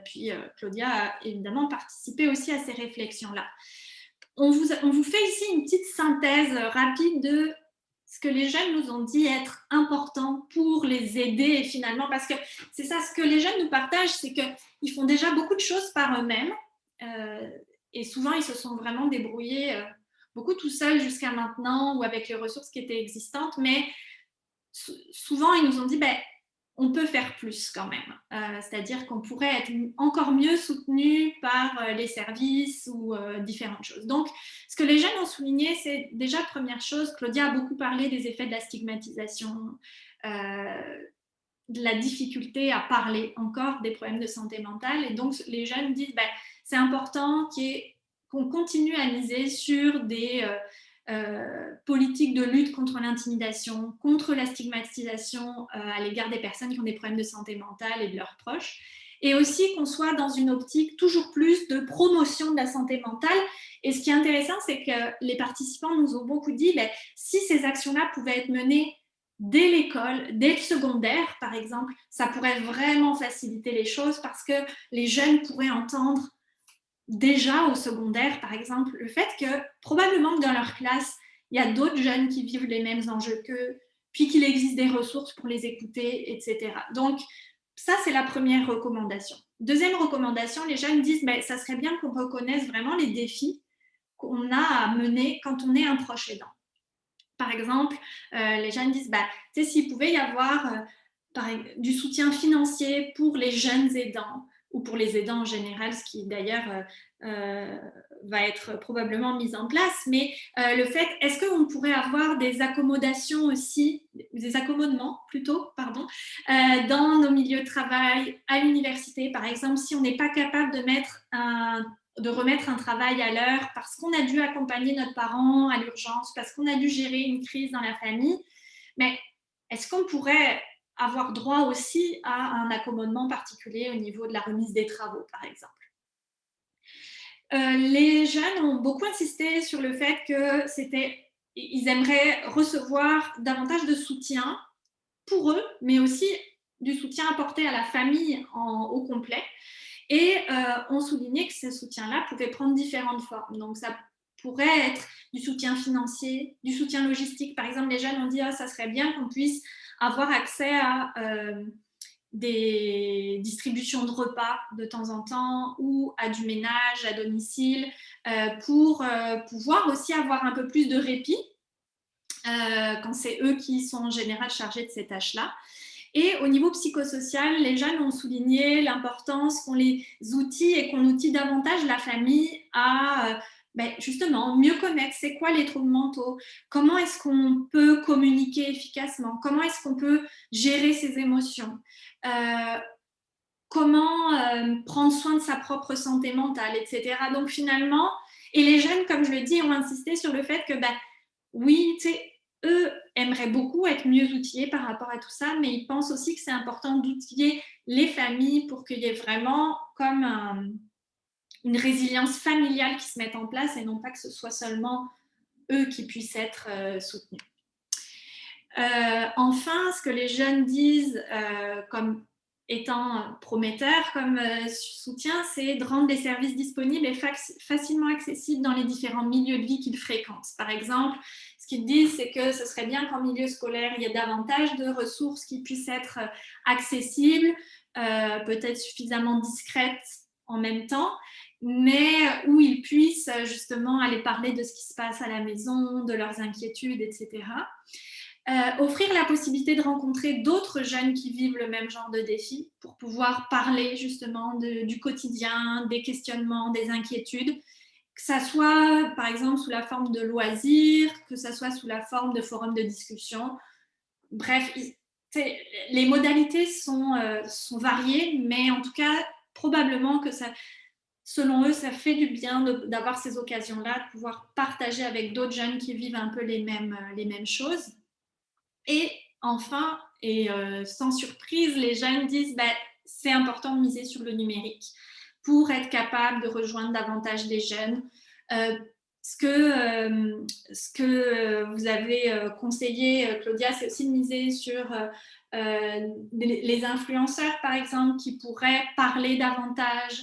Puis, Claudia a évidemment participé aussi à ces réflexions-là. On vous fait ici une petite synthèse rapide de ce que les jeunes nous ont dit être important pour les aider finalement, parce que c'est ça, ce que les jeunes nous partagent, c'est qu'ils font déjà beaucoup de choses par eux-mêmes et souvent, ils se sont vraiment débrouillés beaucoup tout seuls jusqu'à maintenant ou avec les ressources qui étaient existantes, mais souvent, ils nous ont dit, on peut faire plus quand même. C'est-à-dire qu'on pourrait être encore mieux soutenu par les services ou différentes choses. Donc, ce que les jeunes ont souligné, c'est déjà, première chose, Claudia a beaucoup parlé des effets de la stigmatisation, de la difficulté à parler encore des problèmes de santé mentale. Et donc, les jeunes disent, c'est important qu'on continue à miser sur des politiques de lutte contre l'intimidation, contre la stigmatisation à l'égard des personnes qui ont des problèmes de santé mentale et de leurs proches. Et aussi qu'on soit dans une optique toujours plus de promotion de la santé mentale. Et ce qui est intéressant, c'est que les participants nous ont beaucoup dit, si ces actions-là pouvaient être menées dès l'école, dès le secondaire, par exemple, ça pourrait vraiment faciliter les choses parce que les jeunes pourraient entendre déjà au secondaire, par exemple, le fait que probablement que dans leur classe, il y a d'autres jeunes qui vivent les mêmes enjeux qu'eux, puis qu'il existe des ressources pour les écouter, etc. Donc, ça, c'est la première recommandation. Deuxième recommandation, les jeunes disent, ça serait bien qu'on reconnaisse vraiment les défis qu'on a à mener quand on est un proche aidant. Par exemple, les jeunes disent, s'il pouvait y avoir du soutien financier pour les jeunes aidants, ou pour les aidants en général, ce qui d'ailleurs va être probablement mis en place, mais le fait, est-ce qu'on pourrait avoir des accommodations aussi, des accommodements plutôt, pardon, dans nos milieux de travail, à l'université, par exemple, si on n'est pas capable de remettre un travail à l'heure parce qu'on a dû accompagner notre parent à l'urgence, parce qu'on a dû gérer une crise dans la famille, mais est-ce qu'on pourrait avoir droit aussi à un accommodement particulier au niveau de la remise des travaux, par exemple? Les jeunes ont beaucoup insisté sur le fait qu'ils aimeraient recevoir davantage de soutien pour eux, mais aussi du soutien apporté à la famille au complet. Et on soulignait que ce soutien-là pouvait prendre différentes formes. Donc, ça pourrait être du soutien financier, du soutien logistique. Par exemple, les jeunes ont dit ça serait bien qu'on puisse avoir accès à des distributions de repas de temps en temps ou à du ménage à domicile pour pouvoir aussi avoir un peu plus de répit quand c'est eux qui sont en général chargés de ces tâches-là. Et au niveau psychosocial, les jeunes ont souligné l'importance qu'on les outille et qu'on outille davantage la famille à justement mieux connaître c'est quoi les troubles mentaux, comment est-ce qu'on peut communiquer efficacement, comment est-ce qu'on peut gérer ses émotions, comment prendre soin de sa propre santé mentale, etc. Donc finalement, et les jeunes, comme je le dis, ont insisté sur le fait que oui, tu sais, eux aimeraient beaucoup être mieux outillés par rapport à tout ça, mais ils pensent aussi que c'est important d'outiller les familles pour qu'il y ait vraiment comme une résilience familiale qui se mette en place et non pas que ce soit seulement eux qui puissent être soutenus. Enfin, ce que les jeunes disent comme étant prometteur comme soutien, c'est de rendre des services disponibles et facilement accessibles dans les différents milieux de vie qu'ils fréquentent. Par exemple, ce qu'ils disent, c'est que ce serait bien qu'en milieu scolaire, il y ait davantage de ressources qui puissent être accessibles, peut-être suffisamment discrètes en même temps, mais où ils puissent justement aller parler de ce qui se passe à la maison, de leurs inquiétudes, etc. Offrir la possibilité de rencontrer d'autres jeunes qui vivent le même genre de défi pour pouvoir parler justement du quotidien, des questionnements, des inquiétudes, que ça soit par exemple sous la forme de loisirs, que ça soit sous la forme de forums de discussion. Bref, les modalités sont variées, mais en tout cas, probablement que ça, selon eux, ça fait du bien d'avoir ces occasions-là, de pouvoir partager avec d'autres jeunes qui vivent un peu les mêmes choses. Et enfin, et sans surprise, les jeunes disent c'est important de miser sur le numérique pour être capable de rejoindre davantage les jeunes. Ce que vous avez conseillé, Claudia, c'est aussi de miser sur les influenceurs, par exemple, qui pourraient parler davantage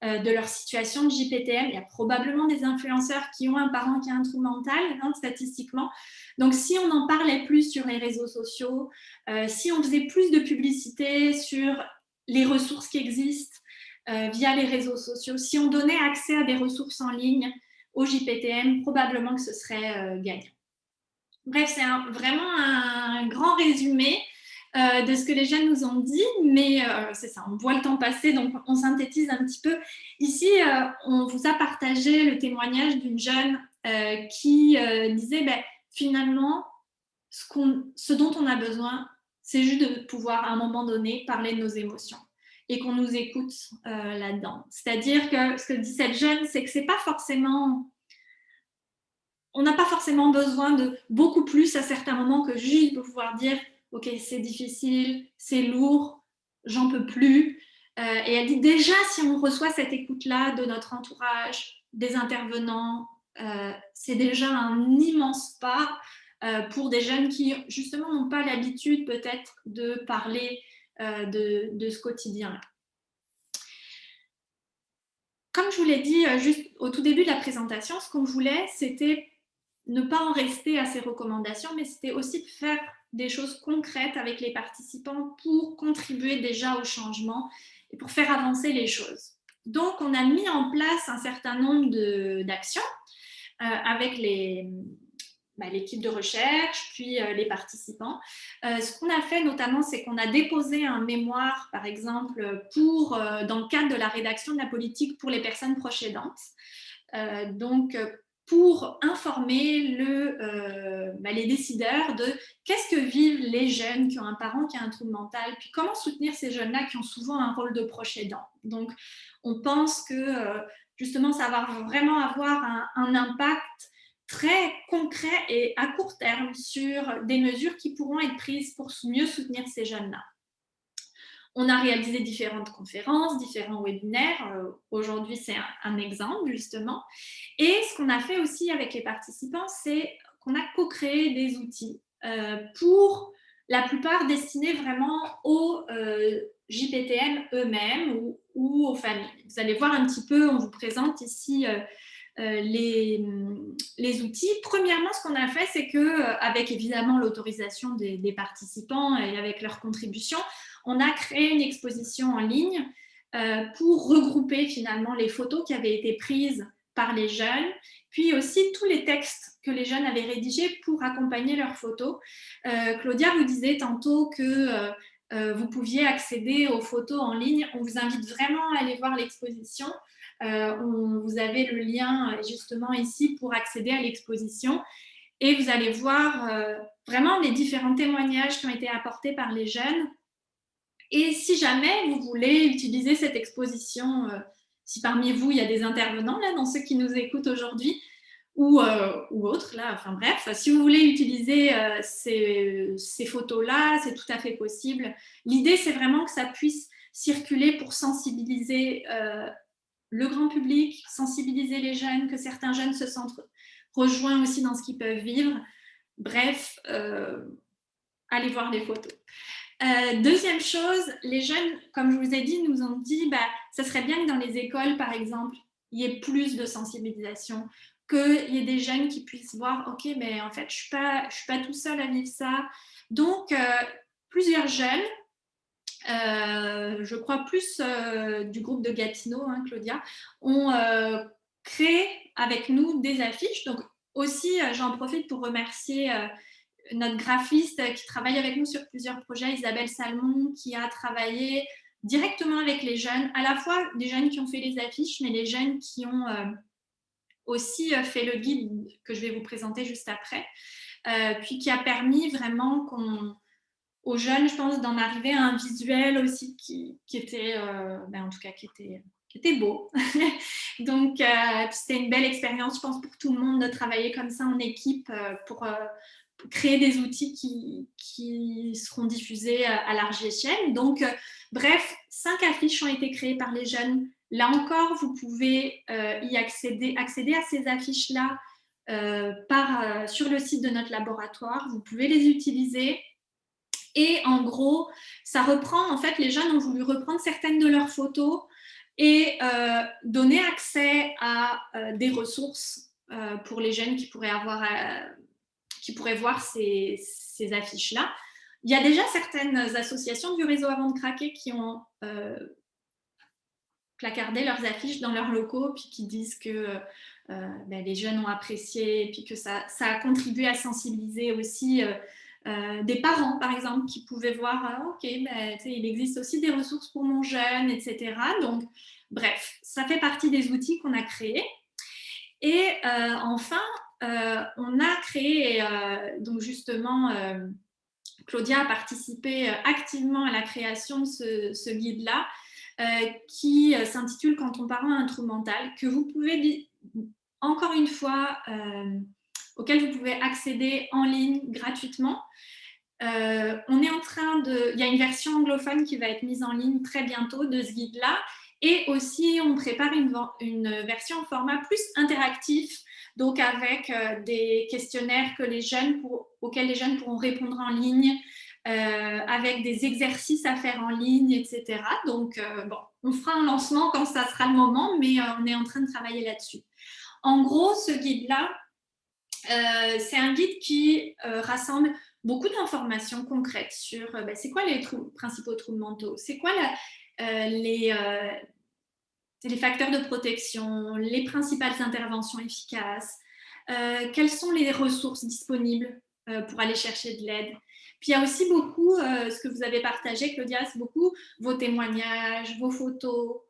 de leur situation de JPTM. Il y a probablement des influenceurs qui ont un parent qui a un trouble mental, statistiquement. Donc, si on en parlait plus sur les réseaux sociaux, si on faisait plus de publicité sur les ressources qui existent via les réseaux sociaux, si on donnait accès à des ressources en ligne au JPTM, probablement que ce serait gagnant. Bref, c'est vraiment un grand résumé de ce que les jeunes nous ont dit, mais c'est ça, on voit le temps passer, donc on synthétise un petit peu. Ici, on vous a partagé le témoignage d'une jeune qui disait finalement, ce dont on a besoin, c'est juste de pouvoir à un moment donné parler de nos émotions et qu'on nous écoute là-dedans. C'est-à-dire que ce que dit cette jeune, c'est que c'est pas forcément... On n'a pas forcément besoin de beaucoup plus à certains moments que juste de pouvoir dire « Ok, c'est difficile, c'est lourd, j'en peux plus ». Et elle dit déjà, si on reçoit cette écoute-là de notre entourage, des intervenants, c'est déjà un immense pas pour des jeunes qui, justement, n'ont pas l'habitude peut-être de parler de ce quotidien-là. Comme je vous l'ai dit juste au tout début de la présentation, ce qu'on voulait, c'était ne pas en rester à ces recommandations, mais c'était aussi de faire des choses concrètes avec les participants pour contribuer déjà au changement et pour faire avancer les choses. Donc, on a mis en place un certain nombre d'actions avec l'équipe de recherche, puis les participants. Ce qu'on a fait notamment, c'est qu'on a déposé un mémoire, par exemple, dans le cadre de la rédaction de la politique pour les personnes proches aidantes. Donc, pour informer les décideurs de qu'est-ce que vivent les jeunes qui ont un parent qui a un trouble mental, puis comment soutenir ces jeunes-là qui ont souvent un rôle de proche aidant. Donc, on pense que justement, ça va vraiment avoir un impact très concret et à court terme sur des mesures qui pourront être prises pour mieux soutenir ces jeunes-là. On a réalisé différentes conférences, différents webinaires. Aujourd'hui, c'est un exemple, justement. Et ce qu'on a fait aussi avec les participants, c'est qu'on a co-créé des outils pour la plupart destinés vraiment aux JPTM eux-mêmes ou aux familles. Vous allez voir un petit peu, on vous présente ici les outils. Premièrement, ce qu'on a fait, c'est qu'avec évidemment l'autorisation des participants et avec leur contribution, on a créé une exposition en ligne pour regrouper finalement les photos qui avaient été prises par les jeunes, puis aussi tous les textes que les jeunes avaient rédigés pour accompagner leurs photos. Claudia vous disait tantôt que vous pouviez accéder aux photos en ligne. On vous invite vraiment à aller voir l'exposition. Vous avez le lien justement ici pour accéder à l'exposition et vous allez voir vraiment les différents témoignages qui ont été apportés par les jeunes. Et si jamais vous voulez utiliser cette exposition, si parmi vous il y a des intervenants là, dans ceux qui nous écoutent aujourd'hui, ou autres, là, enfin bref, si vous voulez utiliser ces photos-là, c'est tout à fait possible. L'idée, c'est vraiment que ça puisse circuler pour sensibiliser le grand public, sensibiliser les jeunes, que certains jeunes se sentent rejoints aussi dans ce qu'ils peuvent vivre. Bref, allez voir les photos. Deuxième chose, les jeunes, comme je vous ai dit, nous ont dit ça serait bien que dans les écoles, par exemple, il y ait plus de sensibilisation, qu'il y ait des jeunes qui puissent voir, ok, mais en fait, je suis pas tout seul à vivre ça. Donc, plusieurs jeunes, je crois plus du groupe de Gatineau, hein, Claudia, ont créé avec nous des affiches. Donc, aussi, j'en profite pour remercier notre graphiste qui travaille avec nous sur plusieurs projets, Isabelle Salmon, qui a travaillé directement avec les jeunes, à la fois des jeunes qui ont fait les affiches, mais les jeunes qui ont aussi fait le guide que je vais vous présenter juste après, puis qui a permis vraiment aux jeunes, je pense, d'en arriver à un visuel aussi qui était, en tout cas, qui était beau. Donc, c'était une belle expérience, je pense, pour tout le monde de travailler comme ça en équipe pour créer des outils qui seront diffusés à large échelle. Donc, bref, 5 affiches ont été créées par les jeunes. Là encore, vous pouvez y accéder à ces affiches-là sur le site de notre laboratoire. Vous pouvez les utiliser. Et en gros, ça reprend, en fait, les jeunes ont voulu reprendre certaines de leurs photos et donner accès à des ressources pour les jeunes qui pourraient voir ces affiches-là. Il y a déjà certaines associations du réseau Avant de craquer qui ont placardé leurs affiches dans leurs locaux, puis qui disent que les jeunes ont apprécié, puis que ça a contribué à sensibiliser aussi des parents, par exemple, qui pouvaient voir ok, il existe aussi des ressources pour mon jeune, etc. Donc, bref, ça fait partie des outils qu'on a créés. Et enfin, on a créé, donc justement, Claudia a participé activement à la création de ce guide-là, qui s'intitule « Quand ton parent a un trouble mental », que vous pouvez, encore une fois, auquel vous pouvez accéder en ligne gratuitement. Il y a une version anglophone qui va être mise en ligne très bientôt de ce guide-là. Et aussi, on prépare une version en format plus interactif, donc avec des questionnaires auxquels les jeunes pourront répondre en ligne, avec des exercices à faire en ligne, etc. Donc, on fera un lancement quand ça sera le moment, mais on est en train de travailler là-dessus. En gros, ce guide-là, c'est un guide qui rassemble beaucoup d'informations concrètes sur c'est quoi les principaux troubles mentaux, c'est quoi les facteurs de protection, les principales interventions efficaces, quelles sont les ressources disponibles pour aller chercher de l'aide. Puis il y a aussi beaucoup, ce que vous avez partagé, Claudia, c'est beaucoup vos témoignages, vos photos,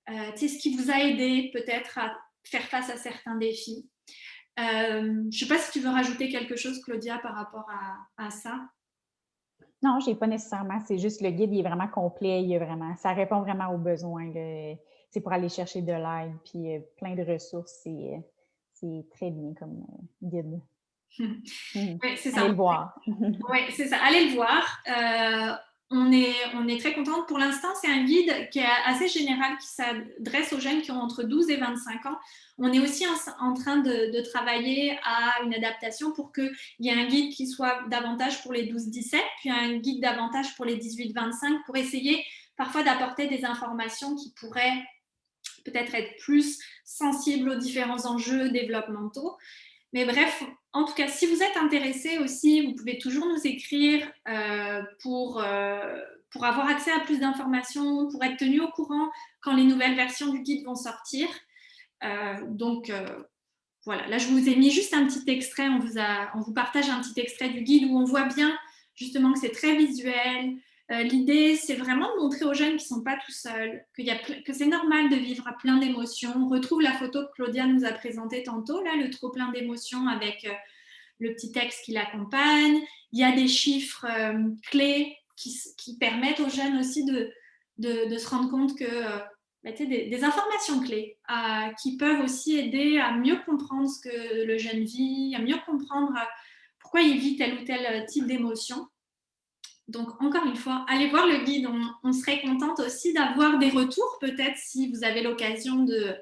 ce qui vous a aidé peut-être à faire face à certains défis. Je ne sais pas si tu veux rajouter quelque chose, Claudia, par rapport à ça. Non, je n'ai pas nécessairement. C'est juste le guide, il est vraiment complet. Ça répond vraiment aux besoins. C'est pour aller chercher de l'aide, puis plein de ressources. C'est très bien comme guide. Oui, c'est Allez ça. le voir. Oui, c'est ça. Allez le voir. On est très contente. Pour l'instant, c'est un guide qui est assez général, qui s'adresse aux jeunes qui ont entre 12 et 25 ans. On est aussi en train de travailler à une adaptation pour qu'il y ait un guide qui soit davantage pour les 12-17, puis un guide davantage pour les 18-25, pour essayer parfois d'apporter des informations qui pourraient peut-être être plus sensibles aux différents enjeux développementaux. Mais bref, en tout cas, si vous êtes intéressé aussi, vous pouvez toujours nous écrire pour avoir accès à plus d'informations, pour être tenu au courant quand les nouvelles versions du guide vont sortir. Voilà, là je vous ai mis juste un petit extrait, on vous partage un petit extrait du guide où on voit bien justement que c'est très visuel. L'idée, c'est vraiment de montrer aux jeunes qu'ils ne sont pas tout seuls, que c'est normal de vivre à plein d'émotions. On retrouve la photo que Claudia nous a présentée tantôt, là, le trop plein d'émotions avec le petit texte qui l'accompagne. Il y a des chiffres clés qui permettent aux jeunes aussi de se rendre compte que des informations clés qui peuvent aussi aider à mieux comprendre ce que le jeune vit, à mieux comprendre pourquoi il vit tel ou tel type d'émotion. Donc, encore une fois, allez voir le guide. On serait contente aussi d'avoir des retours, peut-être, si vous avez l'occasion de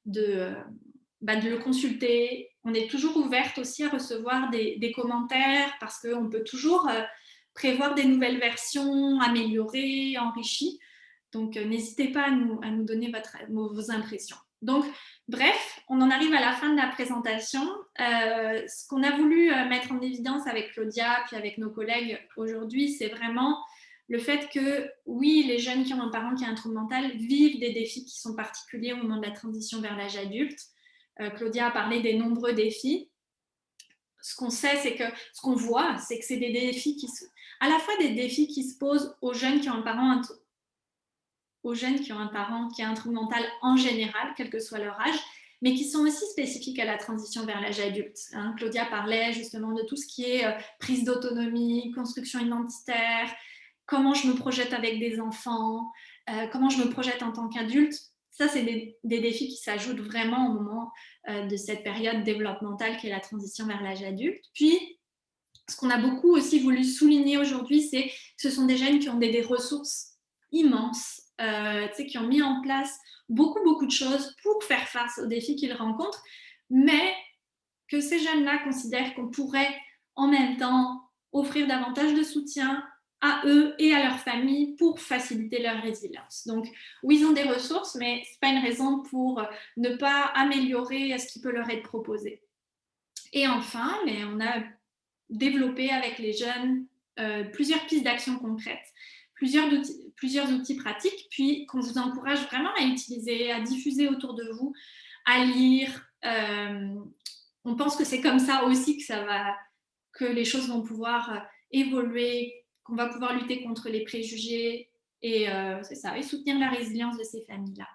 le consulter. On est toujours ouverte aussi à recevoir des commentaires parce qu'on peut toujours prévoir des nouvelles versions, améliorer, enrichies. Donc, n'hésitez pas à nous donner vos impressions. Donc, bref, on en arrive à la fin de la présentation. Ce qu'on a voulu mettre en évidence avec Claudia puis avec nos collègues aujourd'hui, c'est vraiment le fait que, oui, les jeunes qui ont un parent qui a un trouble mental vivent des défis qui sont particuliers au moment de la transition vers l'âge adulte. Claudia a parlé des nombreux défis. Ce qu'on sait, c'est que ce qu'on voit, c'est que c'est des défis à la fois des défis qui se posent aux jeunes qui ont un parent qui a un trouble mental en général, quel que soit leur âge, mais qui sont aussi spécifiques à la transition vers l'âge adulte. Claudia parlait justement de tout ce qui est prise d'autonomie, construction identitaire, comment je me projette avec des enfants, comment je me projette en tant qu'adulte. Ça, c'est des défis qui s'ajoutent vraiment au moment de cette période développementale qui est la transition vers l'âge adulte. Puis, ce qu'on a beaucoup aussi voulu souligner aujourd'hui, c'est que ce sont des jeunes qui ont des ressources immenses, qui ont mis en place beaucoup de choses pour faire face aux défis qu'ils rencontrent, mais que ces jeunes-là considèrent qu'on pourrait en même temps offrir davantage de soutien à eux et à leur famille pour faciliter leur résilience. Donc, oui, ils ont des ressources, mais ce n'est pas une raison pour ne pas améliorer ce qui peut leur être proposé. Et enfin, mais on a développer avec les jeunes plusieurs pistes d'action concrètes, plusieurs outils pratiques, puis qu'on vous encourage vraiment à utiliser, à diffuser autour de vous, à lire. On pense que c'est comme ça aussi que les choses vont pouvoir évoluer, qu'on va pouvoir lutter contre les préjugés et c'est ça, et soutenir la résilience de ces familles-là.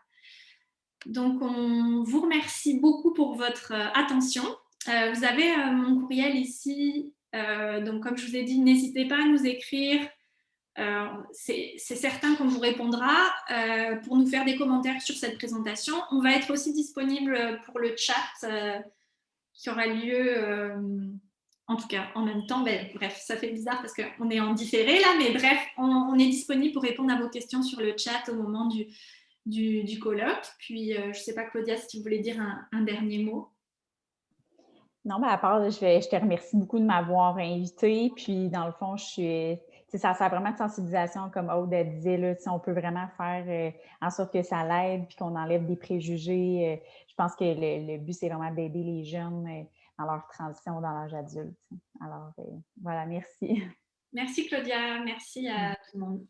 Donc, on vous remercie beaucoup pour votre attention. Vous avez mon courriel ici. Donc, comme je vous ai dit, n'hésitez pas à nous écrire. C'est certain qu'on vous répondra pour nous faire des commentaires sur cette présentation. On va être aussi disponible pour le chat qui aura lieu, en tout cas, en même temps. Bref, ça fait bizarre parce qu'on est en différé là, mais bref, on est disponible pour répondre à vos questions sur le chat au moment du colloque. Puis, je ne sais pas, Claudia, si tu voulais dire un dernier mot. Non, à part, je te remercie beaucoup de m'avoir invitée. Puis, dans le fond, ça sert vraiment de sensibilisation, comme Aude disait, là, on peut vraiment faire en sorte que ça l'aide puis qu'on enlève des préjugés. Je pense que le but, c'est vraiment d'aider les jeunes dans leur transition dans l'âge adulte. Alors, voilà, merci. Merci, Claudia. Merci à tout le monde.